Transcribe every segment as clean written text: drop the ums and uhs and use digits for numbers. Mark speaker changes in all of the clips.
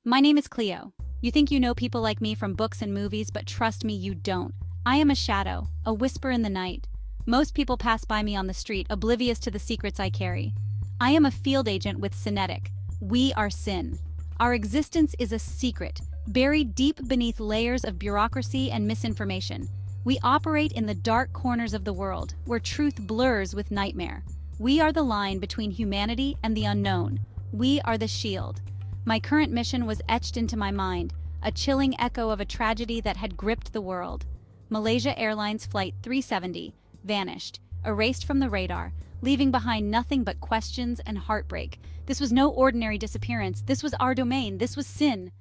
Speaker 1: My name is Cleo. You think you know people like me from books and movies, but trust me, you don't. I am a shadow, a whisper in the night. Most people pass by me on the street, oblivious to the secrets I carry. I am a field agent with Sinetic. We are S.I.N. Our existence is a secret, buried deep beneath layers of bureaucracy and misinformation. We operate in the dark corners of the world, where truth blurs with nightmare. We are the line between humanity and the unknown. We are the shield. My current mission was etched into my mind, a chilling echo of a tragedy that had gripped the world. Malaysia Airlines Flight 370 vanished, erased from the radar, leaving behind nothing but questions and heartbreak. This was no ordinary disappearance. This was our domain. This was S.I.N.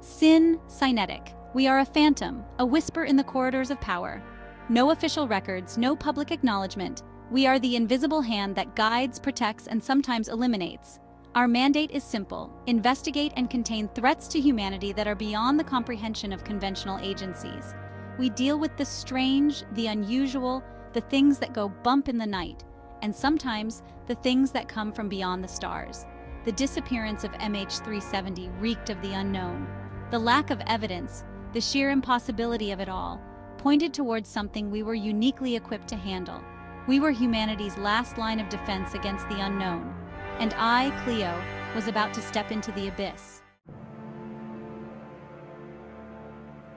Speaker 1: S.I.N. Sinetic. We are a phantom, a whisper in the corridors of power. No official records, no public acknowledgement. We are the invisible hand that guides, protects, and sometimes eliminates. Our mandate is simple: investigate and contain threats to humanity that are beyond the comprehension of conventional agencies. We deal with the strange, the unusual, the things that go bump in the night, and sometimes the things that come from beyond the stars. The disappearance of MH370 reeked of the unknown. The lack of evidence, the sheer impossibility of it all, pointed towards something we were uniquely equipped to handle. We were humanity's last line of defense against the unknown. And I, Cleo, was about to step into the abyss.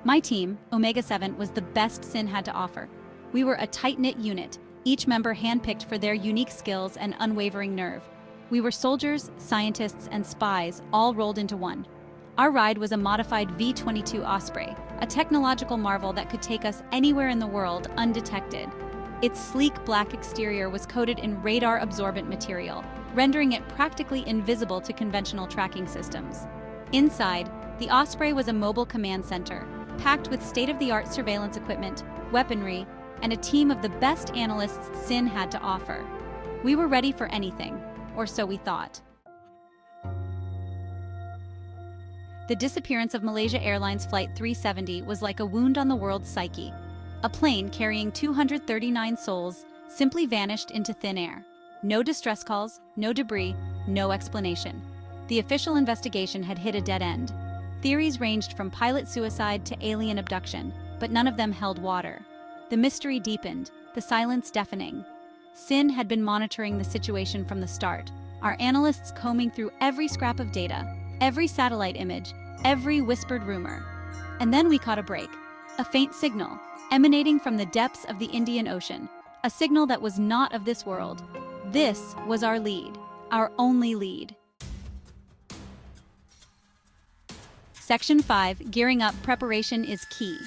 Speaker 1: My team, Omega 7, was the best S.I.N. had to offer. We were a tight-knit unit, each member handpicked for their unique skills and unwavering nerve. We were soldiers, scientists, and spies, all rolled into one. Our ride was a modified V-22 Osprey, a technological marvel that could take us anywhere in the world undetected. Its sleek black exterior was coated in radar-absorbent material, rendering it practically invisible to conventional tracking systems. Inside, the Osprey was a mobile command center, packed with state-of-the-art surveillance equipment, weaponry, and a team of the best analysts S.I.N. had to offer. We were ready for anything, or so we thought. The disappearance of Malaysia Airlines Flight 370 was like a wound on the world's psyche. A plane carrying 239 souls simply vanished into thin air. No distress calls, no debris, no explanation. The official investigation had hit a dead end. Theories ranged from pilot suicide to alien abduction, but none of them held water. The mystery deepened, the silence deafening. S.I.N. had been monitoring the situation from the start, our analysts combing through every scrap of data, every satellite image, every whispered rumor. And then we caught a break, a faint signal, emanating from the depths of the Indian Ocean, a signal that was not of this world. This was our lead, our only lead. Section 5, Gearing Up, Preparation is key.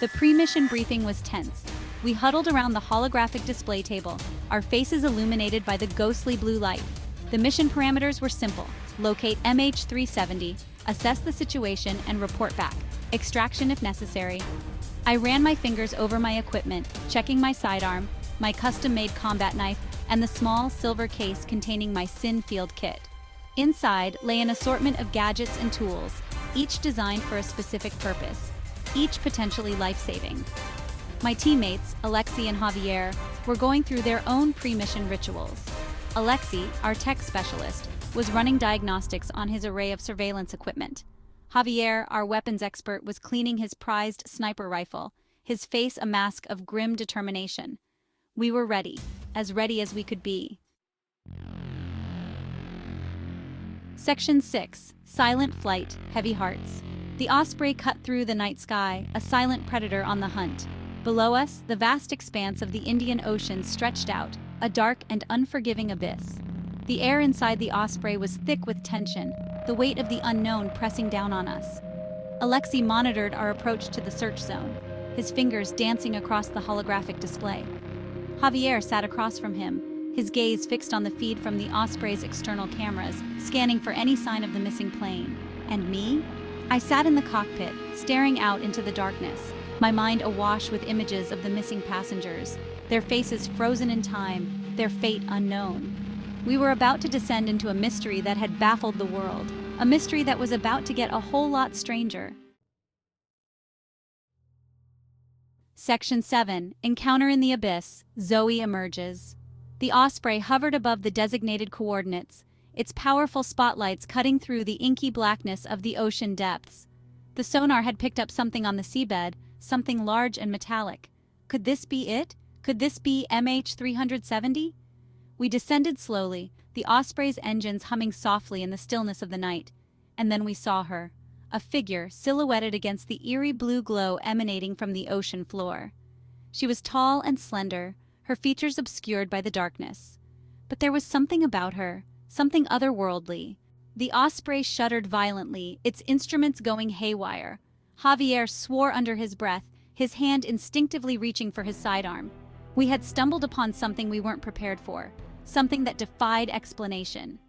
Speaker 1: The pre-mission briefing was tense. We huddled around the holographic display table, our faces illuminated by the ghostly blue light. The mission parameters were simple: locate MH370, assess the situation, and report back. Extraction if necessary. I ran my fingers over my equipment, checking my sidearm, my custom-made combat knife, and the small silver case containing my S.I.N. field kit. Inside lay an assortment of gadgets and tools, each designed for a specific purpose, each potentially life-saving. My teammates, Alexi and Javier, were going through their own pre-mission rituals. Alexi, our tech specialist, was running diagnostics on his array of surveillance equipment. Javier, our weapons expert, was cleaning his prized sniper rifle, his face a mask of grim determination. We were ready as we could be. Section 6, Silent Flight, Heavy Hearts. The Osprey cut through the night sky, a silent predator on the hunt. Below us, the vast expanse of the Indian Ocean stretched out, a dark and unforgiving abyss. The air inside the Osprey was thick with tension, the weight of the unknown pressing down on us. Alexi monitored our approach to the search zone, his fingers dancing across the holographic display. Javier sat across from him, his gaze fixed on the feed from the Osprey's external cameras, scanning for any sign of the missing plane. And me? I sat in the cockpit, staring out into the darkness, my mind awash with images of the missing passengers, their faces frozen in time, their fate unknown. We were about to descend into a mystery that had baffled the world, a mystery that was about to get a whole lot stranger. Section 7, Encounter in the Abyss, Zoe emerges. The Osprey hovered above the designated coordinates, its powerful spotlights cutting through the inky blackness of the ocean depths. The sonar had picked up something on the seabed, something large and metallic. Could this be it? Could this be MH370? We descended slowly, the Osprey's engines humming softly in the stillness of the night. And then we saw her, a figure silhouetted against the eerie blue glow emanating from the ocean floor. She was tall and slender, her features obscured by the darkness. But there was something about her, something otherworldly. The Osprey shuddered violently, its instruments going haywire. Javier swore under his breath, his hand instinctively reaching for his sidearm. We had stumbled upon something we weren't prepared for, something that defied explanation.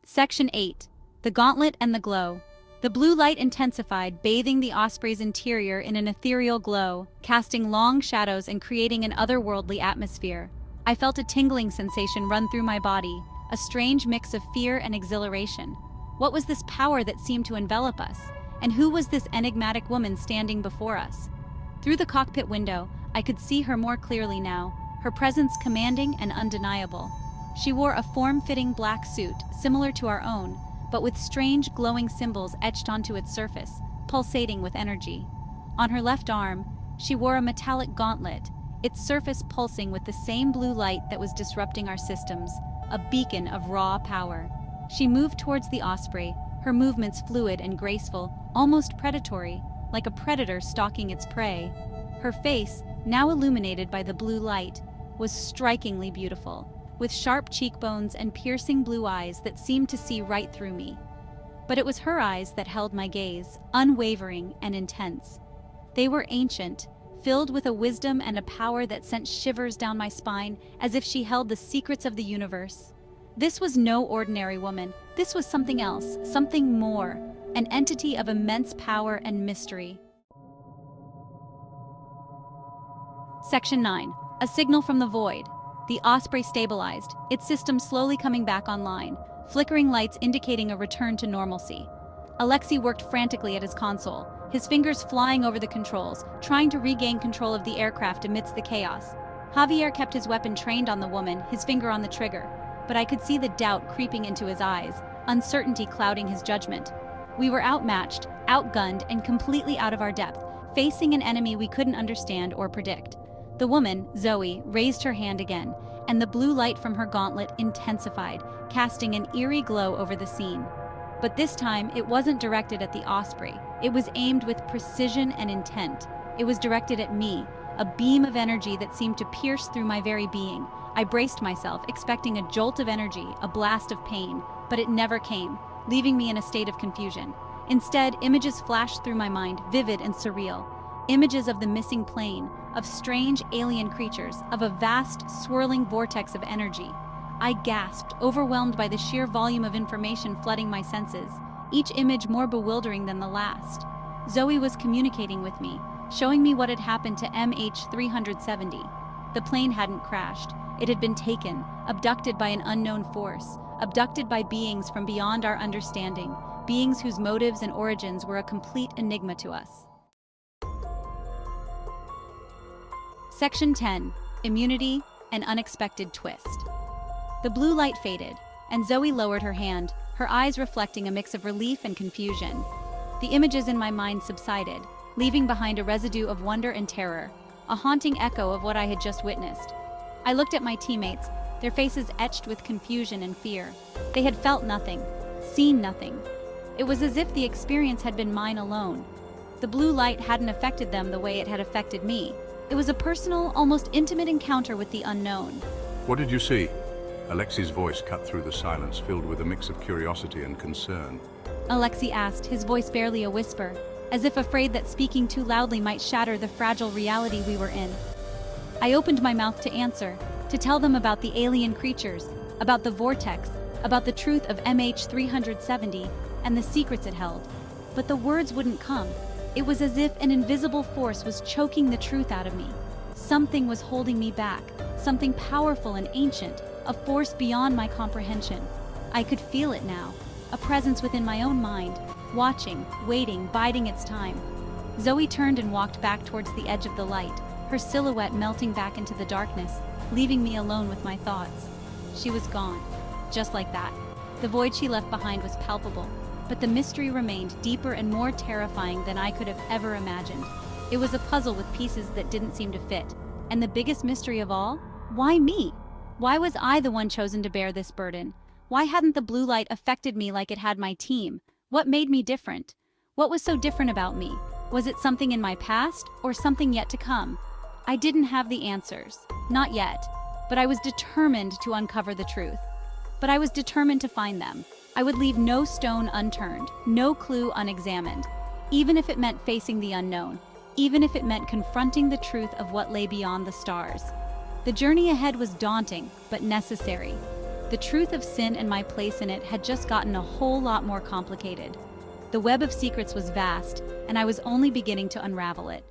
Speaker 1: Section 8. The Gauntlet and the Glow. The blue light intensified, bathing the Osprey's interior in an ethereal glow, casting long shadows and creating an otherworldly atmosphere. I felt a tingling sensation run through my body, a strange mix of fear and exhilaration. What was this power that seemed to envelop us? And who was this enigmatic woman standing before us? Through the cockpit window, I could see her more clearly now, her presence commanding and undeniable. She wore a form-fitting black suit, similar to our own, but with strange glowing symbols etched onto its surface, pulsating with energy. On her left arm, she wore a metallic gauntlet, its surface pulsing with the same blue light that was disrupting our systems, a beacon of raw power. She moved towards the Osprey, her movements fluid and graceful, almost predatory, like a predator stalking its prey. Her face, now illuminated by the blue light, was strikingly beautiful, with sharp cheekbones and piercing blue eyes that seemed to see right through me. But it was her eyes that held my gaze, unwavering and intense. They were ancient, filled with a wisdom and a power that sent shivers down my spine, as if she held the secrets of the universe. This was no ordinary woman. This was something else, something more, an entity of immense power and mystery. Section 9. A signal from the void. The Osprey stabilized, its systems slowly coming back online, flickering lights indicating a return to normalcy. Alexei worked frantically at his console, his fingers flying over the controls, trying to regain control of the aircraft amidst the chaos. Javier kept his weapon trained on the woman, his finger on the trigger, but I could see the doubt creeping into his eyes, uncertainty clouding his judgment. We were outmatched, outgunned, and completely out of our depth, facing an enemy we couldn't understand or predict. The woman, Zoe, raised her hand again, and the blue light from her gauntlet intensified, casting an eerie glow over the scene. But this time, it wasn't directed at the Osprey. It was aimed with precision and intent. It was directed at me, a beam of energy that seemed to pierce through my very being. I braced myself, expecting a jolt of energy, a blast of pain, but it never came, leaving me in a state of confusion. Instead, images flashed through my mind, vivid and surreal. Images of the missing plane, of strange alien creatures, of a vast, swirling vortex of energy. I gasped, overwhelmed by the sheer volume of information flooding my senses, each image more bewildering than the last. Zoe was communicating with me, showing me what had happened to MH370. The plane hadn't crashed. It had been taken, abducted by an unknown force, abducted by beings from beyond our understanding, beings whose motives and origins were a complete enigma to us. Section 10. Immunity, an unexpected twist. The blue light faded, and Zoe lowered her hand, her eyes reflecting a mix of relief and confusion. The images in my mind subsided, leaving behind a residue of wonder and terror, a haunting echo of what I had just witnessed. I looked at my teammates, their faces etched with confusion and fear. They had felt nothing, seen nothing. It was as if the experience had been mine alone. The blue light hadn't affected them the way it had affected me. It was a personal, almost intimate encounter with the unknown.
Speaker 2: What did you see? Alexei's voice cut through the silence, filled with a mix of curiosity and concern.
Speaker 1: Alexei asked, his voice barely a whisper, as if afraid that speaking too loudly might shatter the fragile reality we were in. I opened my mouth to answer, to tell them about the alien creatures, about the vortex, about the truth of MH370 and the secrets it held. But the words wouldn't come. It was as if an invisible force was choking the truth out of me. Something was holding me back, something powerful and ancient, a force beyond my comprehension. I could feel it now, a presence within my own mind, watching, waiting, biding its time. Zoe turned and walked back towards the edge of the light, her silhouette melting back into the darkness, leaving me alone with my thoughts. She was gone. Just like that. The void she left behind was palpable, but the mystery remained deeper and more terrifying than I could have ever imagined. It was a puzzle with pieces that didn't seem to fit. And the biggest mystery of all? Why me? Why was I the one chosen to bear this burden? Why hadn't the blue light affected me like it had my team? What made me different? What was so different about me? Was it something in my past or something yet to come? I didn't have the answers. Not yet. But I was determined to uncover the truth. But I was determined to find them. I would leave no stone unturned, no clue unexamined, even if it meant facing the unknown, even if it meant confronting the truth of what lay beyond the stars. The journey ahead was daunting, but necessary. The truth of sin and my place in it had just gotten a whole lot more complicated. The web of secrets was vast, and I was only beginning to unravel it.